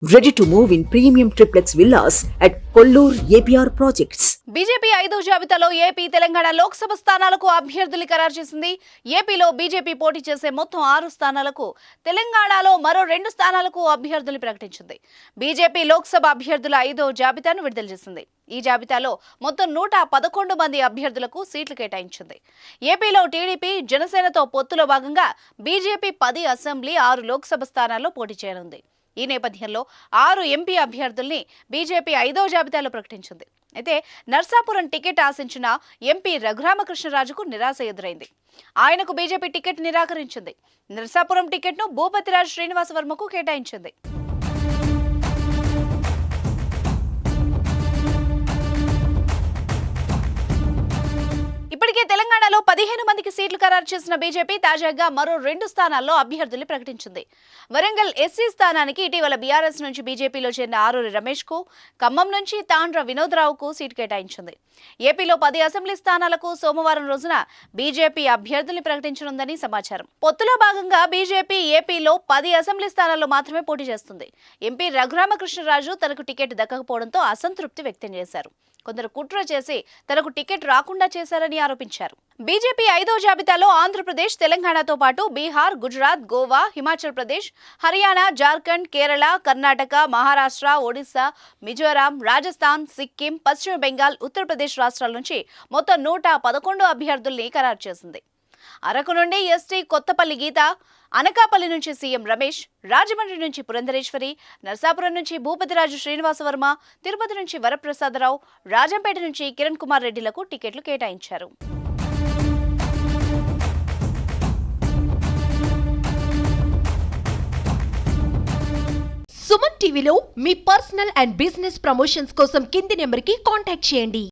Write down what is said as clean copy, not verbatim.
Ready to move in premium triplex villas at Kollur APR Projects. BJP 5వ జాబితాలో AP Telangana Lok Sabha స్థానాలకు అభ్యర్థులు ఖరారు చేసింది. ఏపీలో బీజేపీ పోటీ చేసే మొత్తం 6 స్థానాలకు, తెలంగాణలో మరో 2 స్థానాలకు అభ్యర్థులు ప్రకటించింది. బీజేపీ లోక్సభ అభ్యర్థుల 5వ జాబితాను విడుదల చేసింది. ఈ జాబితాలో మొత్తం 111 మంది అభ్యర్థులకు సీట్లు కేటాయించింది. ఏపీలో టీడీపీ, జనసేనతో పొత్తులో భాగంగా బీజేపీ 10 అసెంబ్లీ, 6 లోక్సభ స్థానాల్లో పోటీ చేయనుంది. ఈ నేపథ్యంలో 6 ఎంపీ అభ్యర్థుల్ని బీజేపీ 5వ జాబితాలో ప్రకటించింది. అయితే నర్సాపురం టికెట్ ఆశించిన ఎంపీ రఘురామకృష్ణరాజుకు నిరాశ ఎదురైంది. ఆయనకు బీజేపీ టికెట్ నిరాకరించింది. నర్సాపురం టికెట్ను భూపతిరాజు శ్రీనివాసవర్మకు కేటాయించింది. ఇప్పటికే తెలంగాణలో 15 మందికి సీట్లు ఖరారు చేసిన బీజేపీ తాజాగా మరో 2 స్థానాల్లో అభ్యర్థుల్ని ప్రకటించింది. వరంగల్ ఎస్సీ స్థానానికి ఇటీవల బీఆర్ఎస్ నుంచి బీజేపీలో చేరిన ఆరూరి రమేష్ కు, ఖమ్మం నుంచి తాండ్ర వినోద్రావుకు సీటు కేటాయించింది. ఏపీలో 10 అసెంబ్లీ స్థానాలకు సోమవారం రోజున బీజేపీ అభ్యర్థుల్ని ప్రకటించనుందని సమాచారం. పొత్తులో భాగంగా బీజేపీ ఏపీలో 10 అసెంబ్లీ స్థానాల్లో మాత్రమే పోటీ చేస్తుంది. ఎంపీ రఘురామకృష్ణరాజు తనకు టికెట్ దక్కకపోవడంతో అసంతృప్తి వ్యక్తం చేశారు. కొందరు కుట్ర చేసి తనకు టికెట్ రాకుండా చేశారని ఆరోపించారు. బీజేపీ 5వ జాబితాలో ఆంధ్రప్రదేశ్, తెలంగాణతో పాటు బీహార్, గుజరాత్, గోవా, హిమాచల్ ప్రదేశ్, హర్యానా, జార్ఖండ్, కేరళ, కర్ణాటక, మహారాష్ట్ర, ఒడిశా, మిజోరాం, రాజస్థాన్, సిక్కిం, పశ్చిమ బెంగాల్, ఉత్తరప్రదేశ్ రాష్ట్రాల నుంచి మొత్తం 111 అభ్యర్థుల్ని ఖరారు చేసింది. అరకు నుండి ఎస్టీ కొత్తపల్లి గీత, అనకాపల్లి నుంచి సీఎం రమేష్, రాజమండ్రి నుంచి పురంధరేశ్వరి, నర్సాపురం నుంచి భూపతిరాజు శ్రీనివాసవర్మ, తిరుపతి నుంచి వరప్రసాదరావు, రాజంపేట నుంచి కిరణ్ కుమార్ రెడ్డిలకు టికెట్లు కేటాయించారు. సుమన్ టీవీలో మీ పర్సనల్ అండ్ బిజినెస్ ప్రమోషన్స్ కోసం కింది నెంబర్కి కాంటాక్ట్ చేయండి.